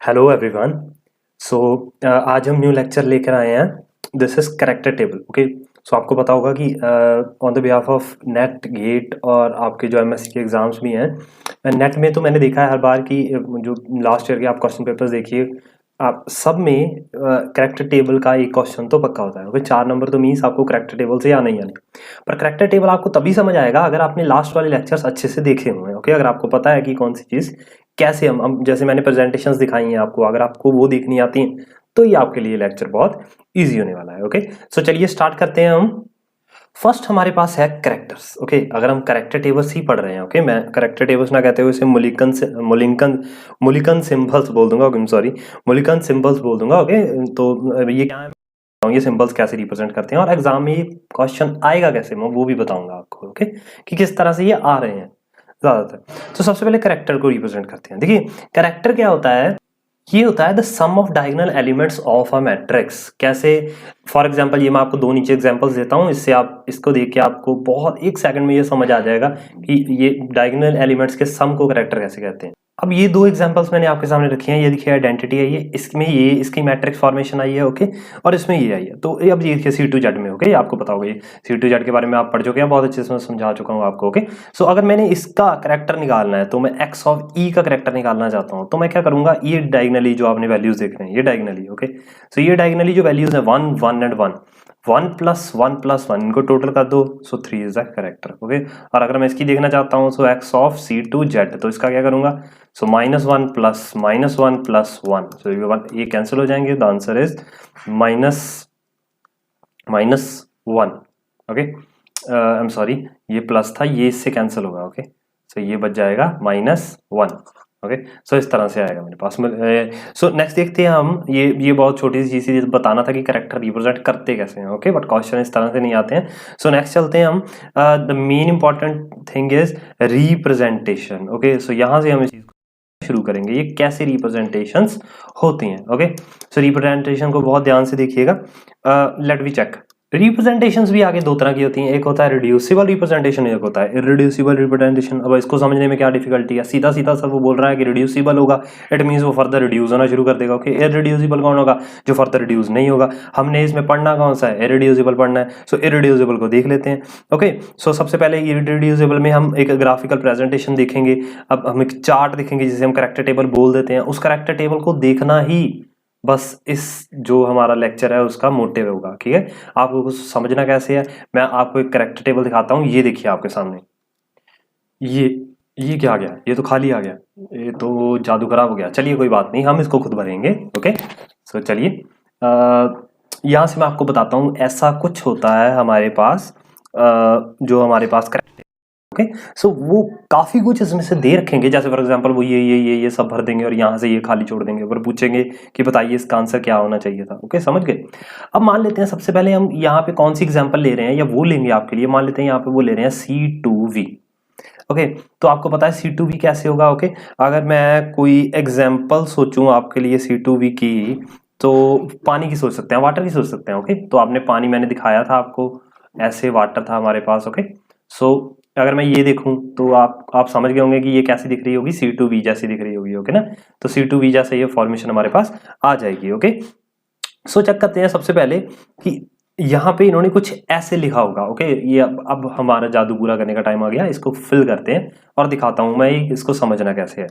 Hello everyone. सो आज हम new lecture लेकर आए हैं। This is character table. Okay, so आपको पता होगा कि on the behalf of NET GATE और आपके जो एमएससी के एग्जाम्स भी हैं, नेट में तो मैंने देखा है हर बार की जो लास्ट ईयर के आप क्वेश्चन पेपर्स देखिए, आप सब में कैरेक्टर टेबल का एक क्वेश्चन तो पक्का होता है। ओके, 4 नंबर तो मीन्स आपको कैरेक्टर टेबल से आना ही आना। पर कैरेक्टर टेबल आपको तभी समझ आएगा अगर आपने लास्ट वाले लेक्चर्स अच्छे से देखे हुए हैं। ओके, अगर आपको पता है कि कौन सी चीज़ कैसे हम जैसे मैंने प्रेजेंटेशंस दिखाई हैं आपको, अगर आपको वो देखनी आती हैं तो ये आपके लिए लेक्चर बहुत इजी होने वाला है। ओके, सो चलिए स्टार्ट करते हैं हम। फर्स्ट हमारे पास है कैरेक्टर्स। ओके, अगर हम कैरेक्टर टेबल्स ही पढ़ रहे हैं, ओके, मैं कैरेक्टर टेबल्स ना कहते हुए इसे मुलिकन सिंबल्स बोल दूंगा। ओके, सॉरी, मुलिकन सिंबल्स बोल दूंगा। ओके, तो ये क्या है, ये सिंबल्स कैसे रिप्रेजेंट करते हैं और एग्जाम में ये क्वेश्चन आएगा कैसे, मैं वो भी बताऊंगा आपको। ओके, कि किस तरह से ये आ रहे हैं ज्यादातर। तो सबसे पहले कैरेक्टर को रिप्रेजेंट करते हैं। देखिए, कैरेक्टर क्या होता है, ये होता है the sum of diagonal elements of a matrix. कैसे, फॉर एग्जांपल ये मैं आपको दो नीचे एग्जांपल्स देता हूँ, इससे आप इसको देख के आपको बहुत एक सेकंड में ये समझ आ जाएगा कि ये डायगोनल एलिमेंट्स के सम को कैरेक्टर कैसे कहते हैं। अब ये दो एग्जांपल्स मैंने आपके सामने रखी हैं। ये देखिए आइडेंटिटी है, ये इसमें ये इसकी मैट्रिक्स फॉर्मेशन आई है। ओके, और इसमें ये आई है। तो अब ये देखिए C2Z में। ओके, आपको पता होगा ये C2Z के बारे में आप पढ़ चुके हैं, बहुत अच्छे से मैं समझा चुका हूँ आपको। ओके, सो अगर मैंने इसका कैरेक्टर निकालना है तो मैं x ऑफ e का कैरेक्टर निकालना चाहता हूँ, तो मैं क्या करूंगा, ये डायगोनली जो आपने वैल्यूज देख रहे हैं ये डायगोनली। ओके, सो ये डायगोनली जो वैल्यूज है 1 1 एंड 1 1 प्लस 1 प्लस 1 इनको टोटल कर दो, सो 3 इज द कैरेक्टर। ओके, और अगर मैं इसकी देखना चाहता हूँ सो x ऑफ C2Z, तो इसका क्या करूंगा, सो -1 प्लस -1 प्लस 1, सो ये कैंसिल हो जाएंगे। The answer is -1। Okay, I am sorry, ये प्लस था, ये इससे कैंसिल होगा। ओके, सो ये बच जाएगा -1। ओके, सो इस तरह से आएगा मेरे पास। सो नेक्स्ट देखते हैं हम। ये बहुत छोटी सी चीज बताना था कि कैरेक्टर रिप्रेजेंट करते कैसे हैं। ओके, बट क्वेश्चन इस तरह से नहीं आते हैं। सो नेक्स्ट चलते हैं हम। The main important thing is representation. Okay, so यहाँ से हम इस चीज को शुरू करेंगे, ये कैसे रिप्रेजेंटेशंस होती हैं। ओके, सो रिप्रेजेंटेशन को बहुत ध्यान से देखिएगा। Late we check. रिप्रेजेंटेशंस भी आगे दो तरह की होती हैं, एक होता है रिड्यूसिबल रिप्रेजेंटेशन, एक होता है इररिड्यूसिबल रिप्रेजेंटेशन। अब इसको समझने में क्या डिफिकल्टी है, सीधा सीधा सब वो बोल रहा है कि रिड्यूसिबल होगा, इट मींस वो फर्दर रिड्यूस होना शुरू कर देगा। ओके, इररिड्यूसिबल कौन होगा, जो फर्दर रिड्यूस नहीं होगा। हमने इसमें पढ़ना कौन सा है, इररिड्यूसिबल पढ़ना है। सो इररिड्यूसिबल को देख लेते हैं। ओके, सो सबसे पहले इररिड्यूसिबल में हम एक ग्राफिकल प्रेजेंटेशन देखेंगे। अब हम एक चार्ट देखेंगे जिसे हम कैरेक्टर टेबल बोल देते हैं। उस कैरेक्टर टेबल को देखना ही बस इस जो हमारा लेक्चर है उसका मोटिव होगा। ठीक है, आपको कुछ समझना कैसे है, मैं आपको एक कैरेक्टर टेबल दिखाता हूँ। ये देखिए आपके सामने, ये ये क्या आ गया, ये तो खाली आ गया, ये तो जादू खराब हो गया। चलिए कोई बात नहीं, हम इसको खुद भरेंगे। ओके, सो चलिए यहाँ से मैं आपको बताता हूँ। ऐसा कुछ होता है हमारे पास, जो हमारे पास कैरेक्टर। ओके, सो वो काफी कुछ इसमें से दे रखेंगे। जैसे फॉर एग्जांपल वो ये सब भर देंगे और यहाँ से ये खाली छोड़ देंगे, और पूछेंगे कि बताइए इसका आंसर क्या होना चाहिए था। ओके, समझ गए। अब मान लेते हैं सबसे पहले हम यहाँ पे कौन सी एग्जांपल ले रहे हैं या वो लेंगे आपके लिए। मान लेते हैं यहाँ पे वो ले रहे हैं C2V। ओके, तो आपको पता है C2V कैसे होगा। ओके, अगर मैं कोई एग्जाम्पल सोचूं आपके लिए C2V की, तो पानी की सोच सकते हैं, वाटर की सोच सकते हैं। ओके, तो आपने पानी मैंने दिखाया था आपको, ऐसे वाटर था हमारे पास। ओके, सो अगर मैं ये देखूं तो आप समझ गए होंगे कि ये कैसी दिख रही होगी, C2V जैसी दिख रही होगी। ओके ना, तो C2V जैसे ये फॉर्मेशन हमारे पास आ जाएगी। ओके, सो चेक करते हैं सबसे पहले कि यहाँ पे इन्होंने कुछ ऐसे लिखा होगा। ओके, ये अब हमारा जादू पूरा करने का टाइम आ गया, इसको फिल करते हैं और दिखाता हूं मैं इसको समझना कैसे है।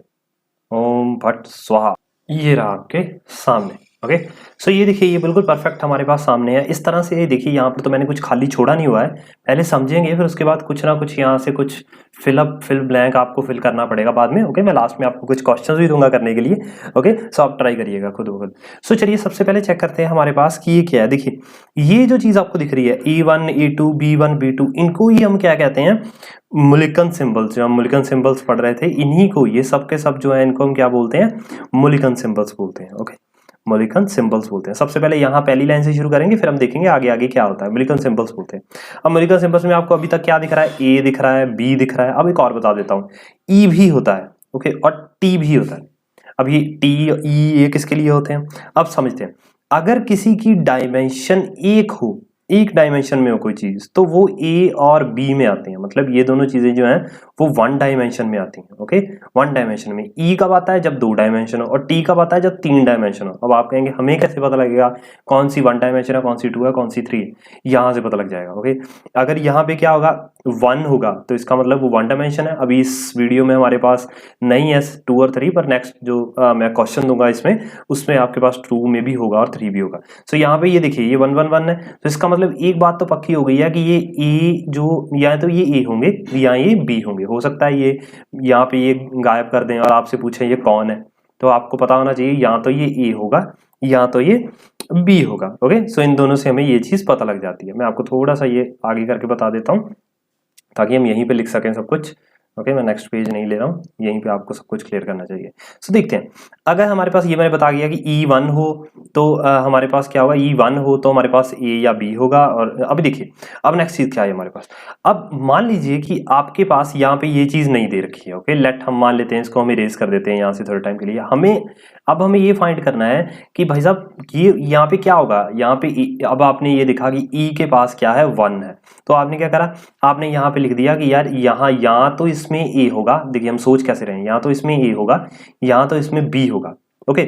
ओम भट्ट स्वाहा, ये रहा आपके सामने। ओके, सो ये देखिए, ये बिल्कुल परफेक्ट हमारे पास सामने है। इस तरह से देखिए, यहाँ पर तो मैंने कुछ खाली छोड़ा नहीं हुआ है, पहले समझेंगे फिर उसके बाद कुछ ना कुछ यहाँ से कुछ फिल ब्लैंक आपको फिल करना पड़ेगा बाद में। ओके, मैं लास्ट में आपको कुछ क्वेश्चंस भी दूंगा करने के लिए। ओके, सो आप ट्राई करिएगा खुद ब खुद। सो चलिए सबसे पहले चेक करते हैं हमारे पास कि ये क्या है। देखिए, ये जो चीज आपको दिख रही है E1 E2 B1 B2, इनको ही हम क्या कहते हैं, मुलिकन सिंबल्स। जो हम मुलिकन सिंबल्स पढ़ रहे थे, इन्हीं को, ये सब के सब जो है इनको हम क्या बोलते हैं, मुलिकन सिंबल्स बोलते हैं। ओके, मुलिकन सिंबल्स बोलते हैं। सबसे पहले यहाँ पहली लाइन से शुरू करेंगे, फिर हम देखेंगे आगे आगे क्या होता है। मुलिकन सिंबल्स बोलते हैं। अब मुलिकन सिंबल्स में आपको अभी तक क्या दिख रहा है, ए दिख रहा है, बी दिख रहा है। अब एक और बता देता हूँ, ई भी होता है। ओके, और टी भी होता है। अब ये टी ई ये किसके लिए होते हैं, अब समझते हैं। अगर किसी की डायमेंशन एक हो, एक डायमेंशन में हो कोई चीज, तो वो ए और बी में आते हैं। मतलब ये दोनों चीजें जो हैं वो 1 डायमेंशन में आती हैं। ओके, 1 डायमेंशन में। ई कब आता है? जब 2 डायमेंशन हो, और टी कब आता है? जब 3 डायमेंशन हो। अब आप कहेंगे हमें कैसे पता लगेगा कौन सी 1 डायमेंशन है, कौन सी 2 है, कौन सी 3 है? यहाँ से पता लग जाएगा। ओके, अगर यहाँ पे क्या होगा 1 होगा तो इसका मतलब वो 1 डायमेंशन है। अभी इस वीडियो में हमारे पास नहीं है 2 और 3, पर नेक्स्ट जो मैं क्वेश्चन दूंगा इसमें, उसमें आपके पास 2 में भी होगा और 3 भी होगा। सो यहाँ पे ये देखिए ये 1 1 1 है, तो इसका मतलब एक बात तो पक्की हो गई है कि ये ए जो, या तो ये ए होंगे या ये बी होंगे। हो सकता है ये यहाँ पे ये गायब कर दें और आपसे पूछें ये कौन है, तो आपको पता होना चाहिए या तो ये ए होगा या तो ये बी होगा। ओके, सो इन दोनों से हमें ये चीज पता लग जाती है। मैं आपको थोड़ा सा ये आगे करके बता देता हूँ ताकि हम यहीं पे लिख सकें सब कुछ। ओके, मैं नेक्स्ट पेज नहीं ले रहा हूँ, यहीं पे आपको सब कुछ क्लियर करना चाहिए। सो देखते हैं, अगर हमारे पास ये मैंने बता दिया कि E1 हो तो हमारे पास क्या होगा, E1 हो तो हमारे पास A या B होगा। और अभी देखिए अब नेक्स्ट चीज क्या है हमारे पास। अब मान लीजिए कि आपके पास यहाँ पे ये चीज नहीं दे रखी है। ओके, लेट हम मान लेते हैं इसको, हम इरेज कर देते हैं यहाँ से थोड़े टाइम के लिए। अब हमें ये फाइंड करना है कि भाई साहब ये यहाँ पे क्या होगा। यहाँ पे अब आपने ये देखा कि E के पास क्या है 1 है, तो आपने क्या करा, आपने यहाँ पे लिख दिया कि यार यहाँ तो इसमें A होगा। देखिए हम सोच कैसे रहे हैं, यहाँ तो इसमें A होगा, यहाँ तो इसमें B होगा। ओके,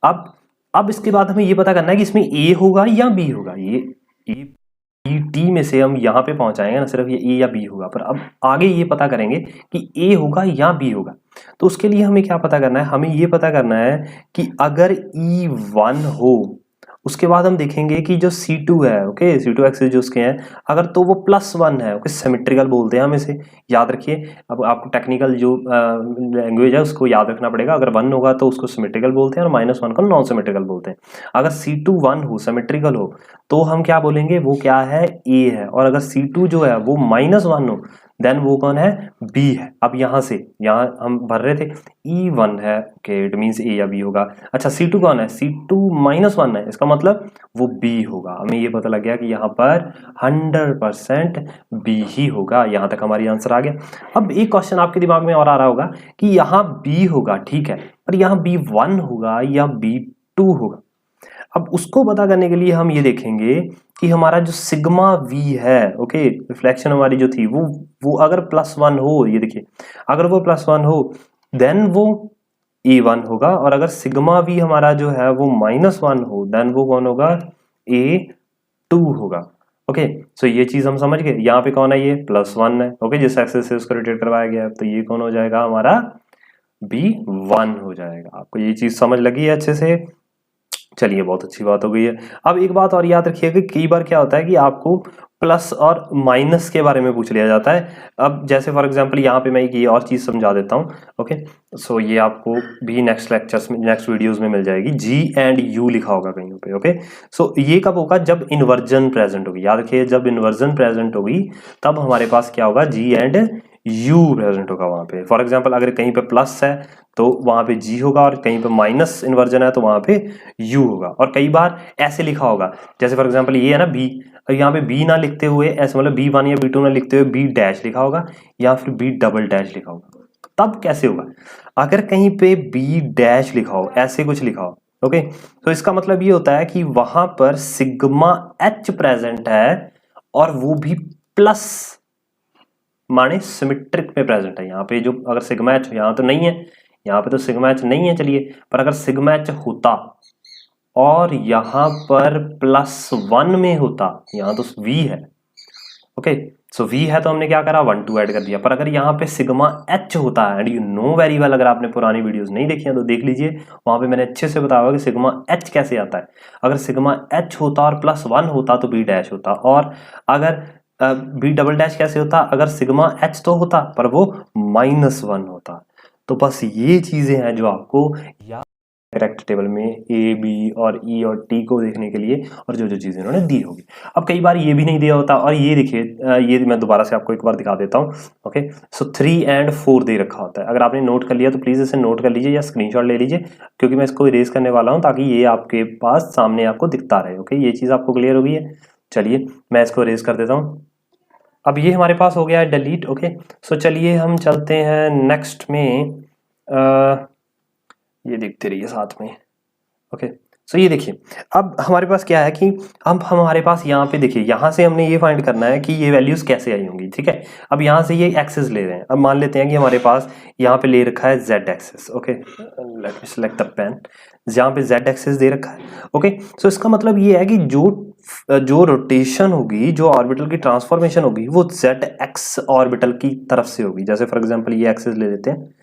अब इसके बाद हमें ये पता करना है कि इसमें A होगा या B होगा। ये टी में से हम यहाँ पे पहुंचाएंगे ना, सिर्फ ये ए या बी होगा, पर अब आगे ये पता करेंगे कि ए होगा या बी होगा। तो उसके लिए हमें क्या पता करना है, हमें ये पता करना है कि अगर E1 हो उसके बाद हम देखेंगे कि जो C2 है, ओके C2 एक्सिस जो उसके हैं, अगर तो वो +1 है, ओके सिमेट्रिकल बोलते हैं हम इसे, याद रखिए। अब आपको टेक्निकल जो लैंग्वेज है उसको याद रखना पड़ेगा। अगर 1 होगा तो उसको सिमेट्रिकल बोलते हैं और -1 को नॉन सिमेट्रिकल बोलते हैं। अगर C2 1 हो, सिमेट्रिकल हो, तो हम क्या बोलेंगे, वो क्या है, A है। और अगर C2 जो है वो -1 हो, देन वो कौन है, B है। अब यहाँ से यहाँ हम भर रहे थे E1 है, ओके इट मीन्स A या B होगा। अच्छा C2 कौन है, C2 -1 है, इसका मतलब वो B होगा। हमें ये पता लग गया कि यहाँ पर 100% B ही होगा। यहाँ तक हमारी आंसर आ गया। अब एक क्वेश्चन आपके दिमाग में और आ रहा होगा कि यहाँ B होगा, ठीक है, पर यहाँ B1 होगा या B2 होगा। अब उसको पता करने के लिए हम ये देखेंगे कि हमारा जो सिग्मा V है, ओके रिफ्लेक्शन हमारी जो थी वो अगर +1 हो, ये देखिए अगर वो +1 हो देन वो A1 होगा, और अगर सिग्मा V हमारा जो है वो -1 हो देन वो कौन होगा, A2 होगा। ओके, सो ये चीज हम समझ गए। यहाँ पे कौन है, ये +1 है, ओके जिस एक्सिस से उसको रोटेट करवाया गया है, तो ये कौन हो जाएगा, हमारा B1 हो जाएगा। आपको ये चीज समझ लगी है अच्छे से? चलिए बहुत अच्छी बात हो गई है। अब एक बात और याद रखिएगा कि कई बार क्या होता है कि आपको प्लस और माइनस के बारे में पूछ लिया जाता है। अब जैसे फॉर एग्जांपल यहाँ पे मैं ये और चीज समझा देता हूँ। ओके, सो ये आपको भी नेक्स्ट लेक्चर्स में, नेक्स्ट वीडियोस में मिल जाएगी। G एंड U लिखा होगा कहीं पे। ओके, सो ये कब होगा, जब इन्वर्जन प्रेजेंट होगी। याद रखिए जब इन्वर्जन प्रेजेंट होगी तब हमारे पास क्या होगा, G एंड U प्रेजेंट होगा वहां पे। फॉर एग्जाम्पल अगर कहीं पे प्लस है तो वहां पे G होगा, और कहीं पे माइनस इन्वर्जन है तो वहां पे U होगा। और कई बार ऐसे लिखा होगा, जैसे फॉर एग्जाम्पल ये है ना B, यहाँ पे B ना लिखते हुए ऐसे मतलब B1 या B2 ना लिखते हुए B' लिखा होगा, या फिर B" लिखा होगा। तब कैसे होगा, अगर कहीं पे B' लिखा हो, ऐसे कुछ लिखा हो, ओके, तो इसका मतलब ये होता है कि वहां पर सिग्मा H प्रेजेंट है, और वो भी प्लस माने सिमेट्रिक में प्रेजेंट है। यहाँ पे जो अगर सिग्मा H यहाँ तो नहीं है, यहाँ पे तो सिग्मा H नहीं है, चलिए, पर अगर सिग्मा H होता और यहाँ पर +1 में होता, यहाँ तो V है, ओके, सो V है तो हमने क्या करा, 1 2 ऐड कर दिया। पर अगर यहाँ पे सिग्मा H होता है, and you know very well, अगर आपने पुरानी वीडियोस नहीं देखी हैं तो देख लीजिए, वहां पे मैंने अच्छे से बताया कि सिग्मा H कैसे आता है। अगर सिग्मा H होता और +1 होता तो B' होता, और अगर B" कैसे होता, अगर सिग्मा H तो होता पर वो -1 होता। तो बस ये चीजें हैं जो आपको याद करेक्ट टेबल में A B और E और T को देखने के लिए, और जो जो चीजें इन्होंने दी होगी। अब कई बार ये भी नहीं दिया होता, और ये देखिए ये मैं दोबारा से आपको एक बार दिखा देता हूँ। ओके, सो 3 एंड 4 दे रखा होता है। अगर आपने नोट कर लिया तो प्लीज इसे नोट कर लीजिए या स्क्रीनशॉट ले लीजिए, क्योंकि मैं इसको इरेज करने वाला हूँ ताकि ये आपके पास सामने आपको दिखता रहे। ओके, ये चीज आपको क्लियर हो गई है? चलिए मैं इसको इरेज कर देता हूँ। अब ये हमारे पास हो गया है डिलीट। ओके, सो चलिए हम चलते हैं नेक्स्ट में, ये देखते रहिए साथ में। ओके, सो ये देखिए अब हमारे पास क्या है कि अब हमारे पास यहाँ पे देखिए, यहाँ से हमने ये फाइंड करना है कि ये वैल्यूज कैसे आई होंगी, ठीक है। अब यहाँ से ये एक्सेस ले रहे हैं, अब मान लेते हैं कि हमारे पास यहाँ पे ले रखा है z axis, okay, let me select the pen, यहाँ पे z एक्सेस दे रखा है, ओके। सो इसका मतलब ये है कि जो रोटेशन होगी, जो ऑर्बिटल की ट्रांसफॉर्मेशन होगी, वो z एक्स ऑर्बिटल की तरफ से होगी। जैसे फॉर एग्जाम्पल ये एक्सेस ले लेते हैं,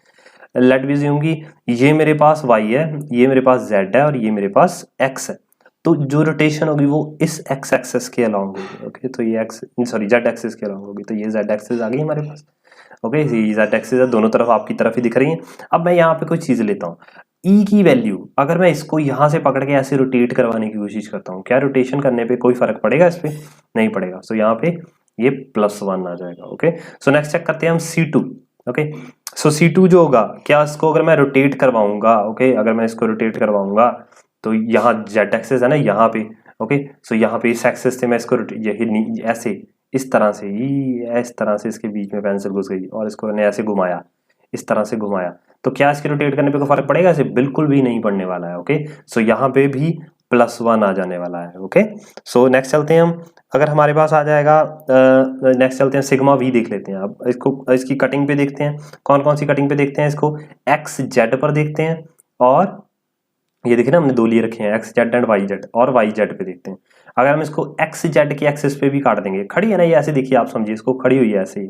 लेट बी अज्यूम कि ये मेरे पास y है, ये मेरे पास z है और ये मेरे पास x है, तो जो रोटेशन होगी वो इस x एक्सेस के अलोंग होगी, ओके। तो ये z एक्सेस के अलोंग होगी, तो ये z एक्सेस आ गई हमारे पास, ओके। ये z एक्सेस है, दोनों तरफ आपकी तरफ ही दिख रही है। अब मैं यहाँ पे कोई चीज लेता हूँ, e की वैल्यू अगर मैं इसको यहाँ से पकड़ के ऐसे रोटेट करवाने की कोशिश करता हूँ, क्या रोटेशन करने पे कोई फर्क पड़ेगा इस पे? नहीं पड़ेगा। सो यहाँ पे ये +1 आ जाएगा, ओके। सो नेक्स्ट चेक करते हैं हम C2, ओके। सो C2 जो होगा, क्या इसको अगर मैं रोटेट करवाऊंगा, ओके, अगर मैं इसको रोटेट करवाऊंगा तो यहाँ z एक्सेस है ना यहाँ पे, ओके। सो यहाँ पे इस एक्सेस से मैं इसको यही ऐसे इस तरह से ही, इस तरह से इसके बीच में पेंसिल घुस गई और इसको मैंने ऐसे घुमाया, इस तरह से घुमाया, तो क्या इसके रोटेट करने पे कोई फर्क पड़ेगा? इसे बिल्कुल भी नहीं पड़ने वाला है, ओके। सो यहाँ पे भी +1 आ जाने वाला है, ओके। सो नेक्स्ट चलते हैं हम, अगर हमारे पास आ जाएगा नेक्स्ट चलते हैं सिग्मा v देख लेते हैं। अब इसको इसकी कटिंग पे देखते हैं, कौन कौन सी कटिंग पे देखते हैं इसको, एक्स जेड पर देखते हैं, और ये देखिए ना हमने दो लिए रखे हैं, x z and y z, और वाई जेड पे देखते हैं। अगर हम इसको एक्स जेड के एक्सिस पे भी काट देंगे, खड़ी है ना ये ऐसे, देखिए आप समझिए इसको, खड़ी हुई है ऐसे ही,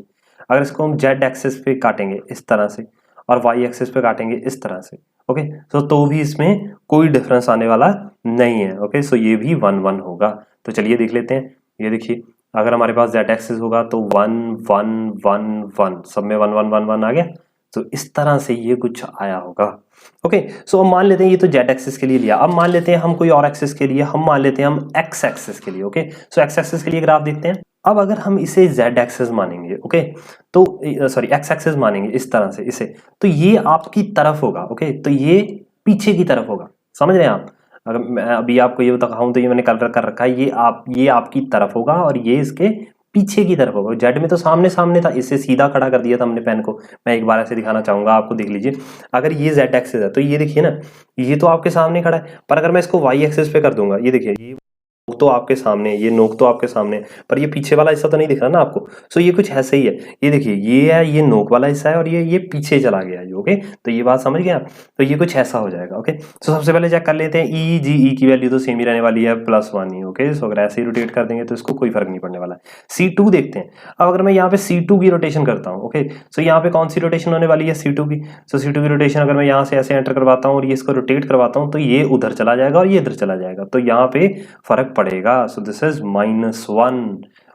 अगर इसको हम जेड एक्सिस पे काटेंगे इस तरह से और वाई एक्सिस पे काटेंगे इस तरह से, ओके, तो भी इसमें कोई डिफरेंस आने वाला नहीं है, ओके। सो ये भी 1 1 होगा। तो चलिए देख लेते हैं, ये देखिए अगर हमारे पास जेड एक्सिस होगा तो 1 1 1 1, सब में 1 1 1 1 आ गया, तो इस तरह से ये कुछ आया होगा, ओके। सो अब मान लेते हैं ये तो जेड एक्सिस के लिए लिया, अब मान लेते हैं हम कोई और एक्सिस के लिए, हम मान लेते हैं हम एक्स एक्सिस के लिए, ओके। सो एक्स एक्सिस के लिए ग्राफ देखते हैं। अब अगर हम इसे जेड एक्सिस मानेंगे, ओके, तो सॉरी एक्स एक्सिस मानेंगे इस तरह से इसे, तो ये आपकी तरफ होगा, ओके, तो ये पीछे की तरफ होगा, समझ रहे हैं आप? अगर मैं अभी आपको ये दिखाऊं तो ये मैंने कलर कर रखा है, ये आपकी तरफ होगा और ये इसके पीछे की तरफ होगा। जेड में तो सामने सामने था, इसे सीधा खड़ा कर दिया था हमने पेन को। मैं एक बार ऐसे दिखाना चाहूंगा आपको, देख लीजिए, अगर ये जेड एक्सिस है तो ये देखिए ना, ये तो आपके सामने खड़ा है, पर अगर मैं इसको वाई एक्सिस पे कर दूंगा, ये देखिए ये नोक तो आपके सामने है, ये नोक तो आपके सामने है, पर ये पीछे वाला हिस्सा तो नहीं दिख रहा ना आपको। सो ये कुछ ऐसे ही है, ये देखिए ये है, ये नोक वाला हिस्सा है और ये पीछे चला गया है, ओके। तो ये बात समझ गए आप? तो ये कुछ ऐसा हो जाएगा, ओके। सो सबसे पहले चेक कर लेते हैं ई जी, ई की वैल्यू तो सेम ही रहने वाली है, +1 ही, ओके। सो अगर ऐसे ही रोटेट कर देंगे तो इसको कोई फर्क नहीं पड़ने वाला है। C2 देखते हैं, अब अगर मैं यहाँ पे C2 की रोटेशन करता हूँ, ओके, सो यहाँ पे कौन सी रोटेशन होने वाली है? C2 की। सो C2 की रोटेशन अगर मैं यहाँ से ऐसे एंटर करवाता हूँ और ये इसको रोटेट करवाता हूँ, तो ये उधर चला जाएगा और ये इधर चला जाएगा, तो यहाँ पे फर्क पड़ेगा। So this is -1,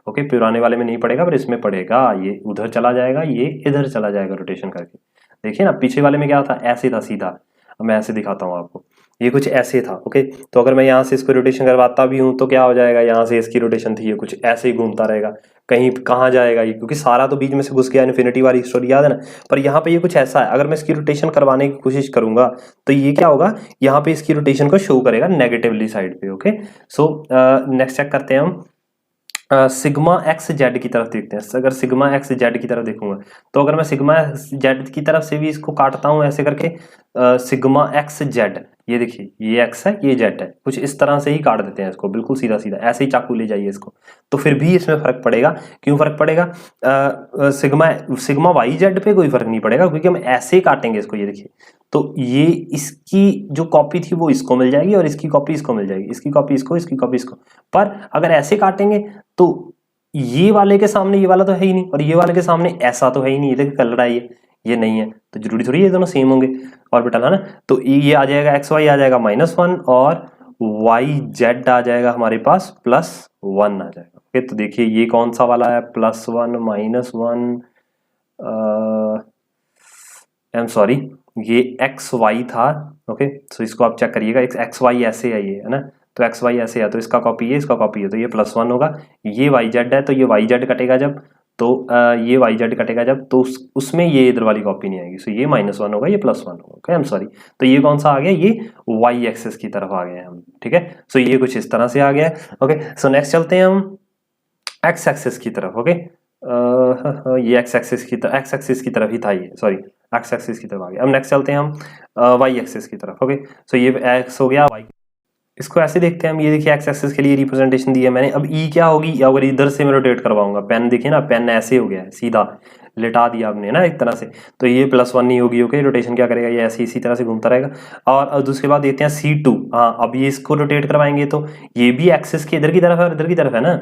okay. पुराने वाले में नहीं पड़ेगा पर इसमें पड़ेगा, ये उधर चला जाएगा, ये इधर चला जाएगा रोटेशन करके। देखिए ना पीछे वाले में क्या था, ऐसे था सीधा। अब मैं ऐसे दिखाता हूँ आपको, ये कुछ ऐसे था, ओके। तो अगर मैं यहाँ से इसको रोटेशन करवाता भी हूँ तो क्या हो जाएगा, यहाँ से इसकी रोटेशन थी, ये कुछ ऐसे ही घूमता रहेगा, कहीं कहाँ जाएगा ये, क्योंकि सारा तो बीच में से घुस गया, इन्फिनिटी वाली स्टोरी याद है ना। पर यहाँ पे ये कुछ ऐसा है, अगर मैं इसकी रोटेशन करवाने की कोशिश करूंगा तो ये क्या होगा, यहाँ पे इसकी रोटेशन को शो करेगा नेगेटिवली साइड पे, ओके। सो नेक्स्ट चेक करते हैं हम, सिग्मा एक्स जेड की तरफ देखते हैं। अगर सिग्मा एक्स जेड की तरफ देखूंगा तो अगर मैं सिग्मा जेड की तरफ से भी इसको काटता हूं ऐसे करके, सिग्मा एक्स जेड, ये देखिए ये एक्स है ये जेड है, कुछ इस तरह से ही काट देते हैं इसको, बिल्कुल सीधा सीधा ऐसे ही चाकू ले जाइए इसको, तो फिर भी इसमें फर्क पड़ेगा। क्यों फर्क पड़ेगा? सिग्मा वाई जेड पे कोई फर्क नहीं पड़ेगा, क्योंकि हम ऐसे ही काटेंगे इसको, ये देखिए, तो ये इसकी जो कॉपी थी वो इसको मिल जाएगी और इसकी कॉपी इसको मिल जाएगी, इसकी कॉपी इसको, इसकी कॉपी इसको। पर अगर ऐसे काटेंगे तो ये वाले के सामने ये वाला तो है ही नहीं और ये वाले के सामने ऐसा तो है ही नहीं, ये देखिए कलर आई है, ये नहीं है, तो जरूरी थोड़ी ये दोनों सेम होंगे ऑर्बिटल, है ना। तो ये आ जाएगा एक्स वाई आ जाएगा -1 और वाई जेड आ जाएगा हमारे पास +1 आ जाएगा, ओके। तो देखिए ये कौन सा वाला है, +1 -1, आई एम सॉरी, ये एक्स वाई था, ओके। सो इसको आप चेक करिएगा, एक्स वाई ऐसे है, ये है ना, तो एक्स वाई ऐसे है, तो इसका कॉपी है, इसका कॉपी है, तो ये +1 होगा। ये वाई जेड है तो ये वाई जेड कटेगा जब, तो ये वाई जेड कटेगा जब, तो उसमें ये इधर वाली कॉपी नहीं आएगी, सो ये -1 होगा, ये +1 होगा, ओके। आई एम सॉरी, तो ये कौन सा आ गया, ये वाई एक्सेस की तरफ आ गए हम, ठीक है। सो ये कुछ इस तरह से आ गया, ओके। सो नेक्स्ट चलते हैं हम एक्स एक्सेस की तरफ, ओके। ये एक्स एक्सिस की तरफ ही था ये, सॉरी एक्स एक्सिस की तरफ आ गया। अब नेक्स्ट चलते हैं हम वाई एक्सिस की तरफ, ओके। सो ये एक्स हो गया, वाई इसको ऐसे देखते हैं हम, ये देखिए एक्स एक्सिस के लिए रिप्रेजेंटेशन दी है मैंने। अब ई क्या होगी, अगर इधर से मैं रोटेट करवाऊंगा, पेन देखिए ना, पेन ऐसे हो गया है, सीधा लिटा दिया आपने ना एक तरह से, तो ये +1 नहीं होगी। ओके, रोटेशन क्या करेगा, ये ऐसे इसी तरह से घूमता रहेगा। और दूसरे बाद देते हैं C2। हाँ, अब ये इसको रोटेट करवाएंगे तो ये भी एक्सिस के इधर की तरफ है और इधर की तरफ है ना,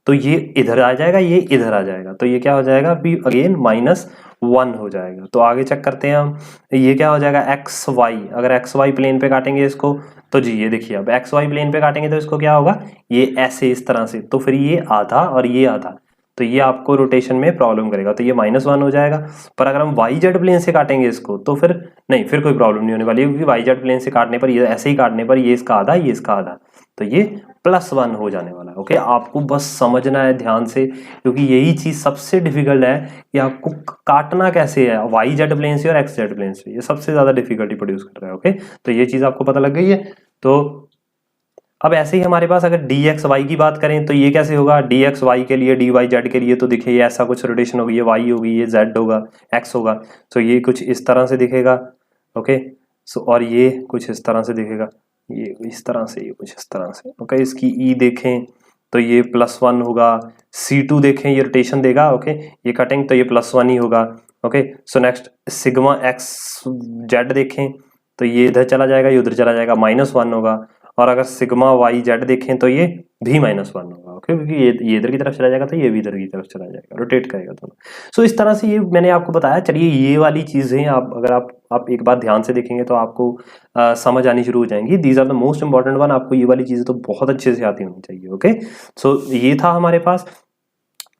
तो ये इधर आ जाएगा, ये इधर आ जाएगा, तो ये क्या हो जाएगा अभी अगेन -1 हो जाएगा। तो आगे चेक करते हैं हम, ये क्या हो जाएगा एक्स वाई, अगर एक्स वाई प्लेन पे काटेंगे इसको तो जी ये देखिए, अब एक्स वाई प्लेन पे काटेंगे तो इसको क्या होगा, ये ऐसे इस तरह से, तो फिर ये आधा और ये आधा, तो ये आपको रोटेशन में प्रॉब्लम करेगा, तो ये -1 हो जाएगा। पर अगर हम वाई जेड प्लेन से काटेंगे इसको तो फिर नहीं, फिर कोई प्रॉब्लम नहीं होने वाली है, क्योंकि वाई जेड प्लेन से काटने पर, ये ऐसे ही काटने पर, ये इसका आधा ये इसका आधा, तो ये +1 हो जाने वाला है। ओके, आपको बस समझना है ध्यान से, क्योंकि यही चीज सबसे डिफिकल्ट है कि आपको काटना कैसे है वाई जेड प्लेन से और एक्स जेड प्लेन से, ये सबसे ज्यादा डिफिकल्टी प्रोड्यूस कर रहा है। ओके, तो ये चीज आपको पता लग गई है। तो अब ऐसे ही हमारे पास अगर dxy की बात करें तो ये कैसे होगा, dxy के लिए dyz के लिए, तो देखिए ये ऐसा कुछ रोटेशन होगी, ये y होगी, ये z होगा, x होगा, तो ये कुछ इस तरह से दिखेगा। ओके, सो और ये कुछ इस तरह से दिखेगा, ये इस तरह से, ये कुछ इस तरह से। ओके, इसकी e देखें तो ये +1 होगा, C2 देखें ये रोटेशन देगा। ओके, ये कटिंग तो ये +1 ही होगा। Okay, so next sigma x Z देखें तो ये इधर चला जाएगा, ये उधर चला जाएगा, -1 होगा। और अगर सिग्मा वाई जेड देखें तो ये भी -1 होगा। ओके, क्योंकि ये इधर की तरफ चला जाएगा तो ये भी इधर की तरफ चला जाएगा, रोटेट करेगा दोनों। सो इस तरह से ये मैंने आपको बताया। चलिए, ये वाली चीजें आप अगर आप एक बार ध्यान से देखेंगे तो आपको समझ आनी शुरू हो जाएंगी। These are the most important one, आपको ये वाली चीजें तो बहुत अच्छे से आती होनी चाहिए। ओके, सो ये था हमारे पास।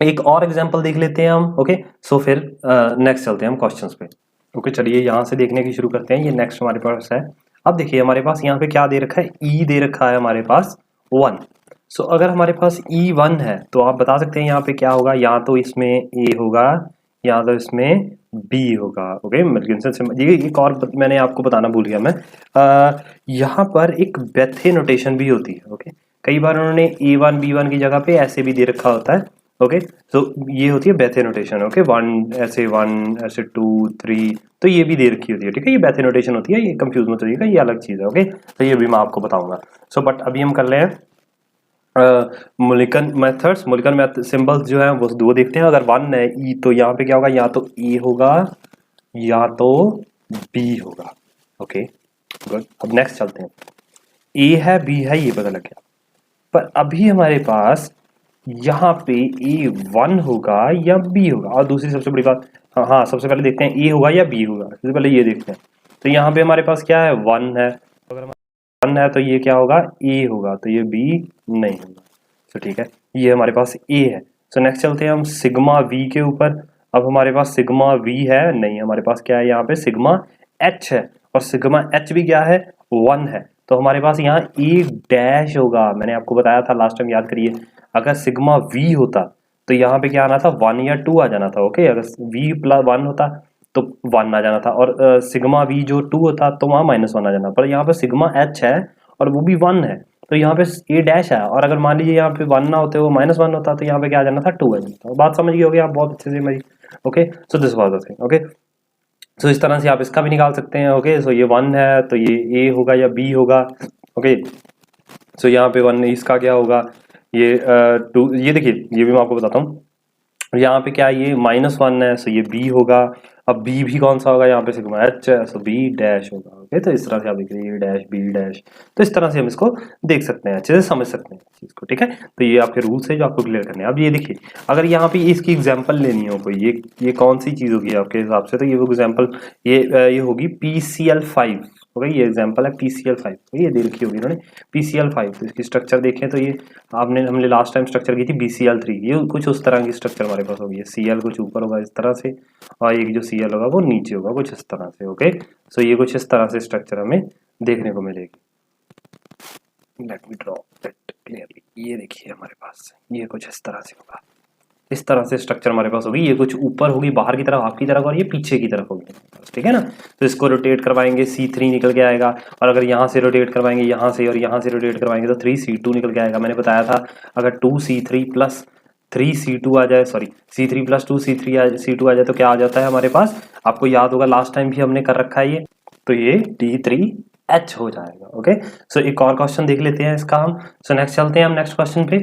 एक और एग्जाम्पल देख लेते हैं हम। ओके, सो फिर नेक्स्ट चलते हैं हम क्वेश्चंस पे। ओके, चलिए यहाँ से देखने की शुरू करते हैं। ये नेक्स्ट हमारे पास है। अब देखिए हमारे पास यहाँ पे क्या दे रखा है, ई दे रखा है हमारे पास 1। सो अगर हमारे पास E1 है तो आप बता सकते हैं यहाँ पे क्या होगा, या तो इसमें A होगा या तो इसमें B होगा। ओके, ये एक और मैंने आपको बताना भूल गया मैं, यहाँ पर एक बेथे नोटेशन भी होती है। ओके, कई बार उन्होंने A1 B1 की जगह पे ऐसे भी दे रखा होता है। ओके, तो ये होती है बेथे नोटेशन। ओके, 1 ऐसे 1 ऐसे 2 3, तो ये भी दे रखी होती है। ठीक है, ये बेथे नोटेशन होती है, ये कंफ्यूज मत होइएगा, ये अलग चीज है। ओके, तो ये भी मैं आपको बताऊंगा। सो बट अभी हम कर रहे हैं Mulliken methods. Mulliken method symbols जो है वो दो देखते हैं। अगर 1 है ई तो यहाँ पे क्या होगा, या तो ए होगा या तो बी होगा। ओके गुड, अब नेक्स्ट चलते हैं। ए है बी है ये पता लग गया, पर अभी हमारे पास यहाँ पे A1 होगा या B होगा। और दूसरी सबसे बड़ी बात, हाँ सबसे पहले देखते हैं A होगा या B होगा, सबसे पहले ये देखते हैं। तो यहाँ पे हमारे पास क्या है, 1 है, अगर हमारे 1 है तो ये क्या होगा, A होगा, तो ये B नहीं होगा। तो ठीक है, ये हमारे पास A है। तो नेक्स्ट चलते हैं हम सिग्मा V के ऊपर। अब हमारे पास सिग्मा V है नहीं, हमारे पास क्या है, यहाँ पे सिग्मा H है, और सिग्मा H भी क्या है, 1 है। तो हमारे पास यहाँ A' होगा। मैंने आपको बताया था लास्ट टाइम, याद करिए, अगर सिग्मा V होता तो यहाँ पे क्या आना था, 1 या 2 आ जाना था। ओके, अगर V+1 होता तो 1 आ जाना था, और सिग्मा V जो 2 होता तो वहाँ -1 आ जाना। पर यहाँ पे सिग्मा H है और वो भी 1 है, तो यहाँ पे A' है। और अगर मान लीजिए यहाँ पे 1 ना होते, वो -1 होता, तो यहाँ पे क्या आ जाना था, 2 आ जाना था। बात समझ गए होगे आप बहुत अच्छे से मेरी। Okay, so this was the thing. Okay, so इस तरह से आप इसका भी निकाल सकते हैं। ओके, सो ये 1 है तो ये A होगा या B होगा। ओके, सो यहाँ पे 1, इसका क्या होगा, ये 2, ये देखिए ये भी मैं आपको बताता हूँ। यहाँ पे क्या है, ये -1 है, सो ये B होगा। अब B भी कौन सा होगा, यहाँ पे सिग्मा H है, सो B' होगा। ओके, तो इस तरह से आप देखिए A' B', तो इस तरह से हम इसको देख सकते हैं, अच्छे से समझ सकते हैं चीज को। ठीक है, तो ये आपके रूल्स है जो आपको क्लियर करने हैं। अब ये देखिए, अगर यहाँ पे इसकी एग्जाम्पल लेनी हो कोई, ये कौन सी चीज होगी आपके हिसाब से, तो ये एग्जाम्पल ये होगी PCl5। ओके, ये एग्जांपल है PCl5, ये दे रखी होगी इन्होंने PCl5। तो इसकी स्ट्रक्चर देखें तो ये हमने लास्ट टाइम स्ट्रक्चर की थी BCl3, ये कुछ उस तरह की स्ट्रक्चर हमारे पास होगी। Cl कुछ ऊपर होगा इस तरह से, और एक जो Cl होगा वो नीचे होगा कुछ इस तरह से। ओके, सो ये कुछ इस तरह से स्ट्रक्चर हमें देखने को मिलेगी। Let me draw it clearly. ये देखिए हमारे पास ये कुछ इस तरह से होगा, इस तरह से स्ट्रक्चर हमारे पास होगी। ये कुछ ऊपर होगी बाहर की तरफ, आपकी तरफ, और ये पीछे की तरफ होगी। ठीक है ना, तो इसको रोटेट करवाएंगे C3 निकल के आएगा, और अगर यहाँ से रोटेट करवाएंगे यहाँ से, और यहाँ से रोटेट करवाएंगे तो 3C2 निकल के आएगा। मैंने बताया था अगर 2C3 + 3C2 आ जाए, सॉरी C3 + 2C2 आ जाए तो क्या आ जाता है हमारे पास, आपको याद होगा लास्ट टाइम भी हमने कर रखा है ये, तो ये D3 एच हो जाएगा। ओके, सो एक और क्वेश्चन देख लेते हैं इसका हम। सो नेक्स्ट चलते हैं हम नेक्स्ट क्वेश्चन पे।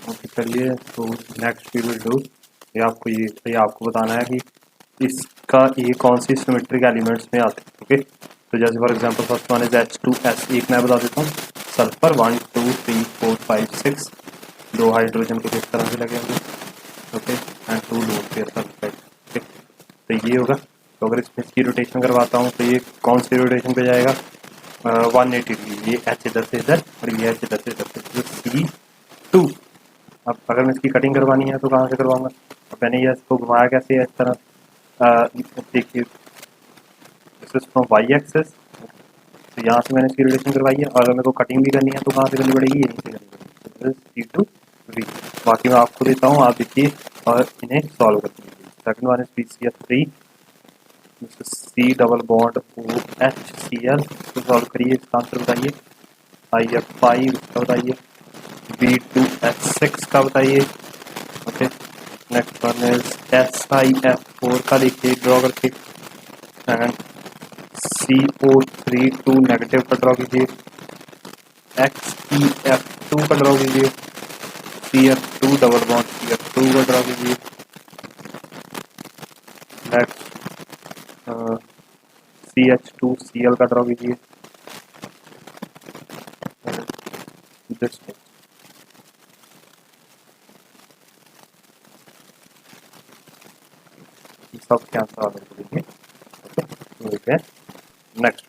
ओके चलिए, तो नेक्स्ट वी विल डू, ये आपको बताना है कि इसका ये कौन सी सिमेट्रिक एलिमेंट्स में आते हैं। ओके, तो जैसे for example first one is H2S, एक मैं बता देता हूँ, सल्फर 1 2 3 4 5 6, 2 हाइड्रोजन को किस तरह से लगेंगे। Okay, and 2 lone pair sulphide. Okay, तो ये होगा। तो अगर इसमें इसकी रोटेशन करवाता हूँ तो ये कौन सी रोटेशन पे जाएगा, 180 डिग्री। ये एच इधर से इधर और ये एच इधर से इधर, तो C2। अब अगर मैं इसकी कटिंग करवानी है तो कहाँ से करवाऊंगा। अब मैंने ये इसको घुमाया कैसे है इस तरह, देखिए this is from y axis, तो यहाँ से मैंने इसकी रिलेशन करवाई है। और अगर मेरे को कटिंग भी करनी है तो कहाँ से करनी पड़ेगी, यहीं से करनी पड़ेगी, C2V। बाकी मैं आपको देता हूँ, आप देखिए और इन्हें सॉल्व कर दीजिए। Second one is PCl3, C double bond OHCl, इसको सॉल्व करिए, इसका आंसर बताइए। IF5 इसका बताइए। B2H6 का बताइए। Okay, next one is SiF4 का देखिए ड्रॉ करके, एंड CO3 नेगेटिव का ड्रॉ कीजिए। XeF2 का ड्रॉ कीजिए। CF2 डबल बॉन्ड CF2 का ड्रॉ कीजिए। नेक्स्ट CH2Cl का ड्रॉ कीजिए। दिस सब क्या आंसर आ रहा है, नेक्स्ट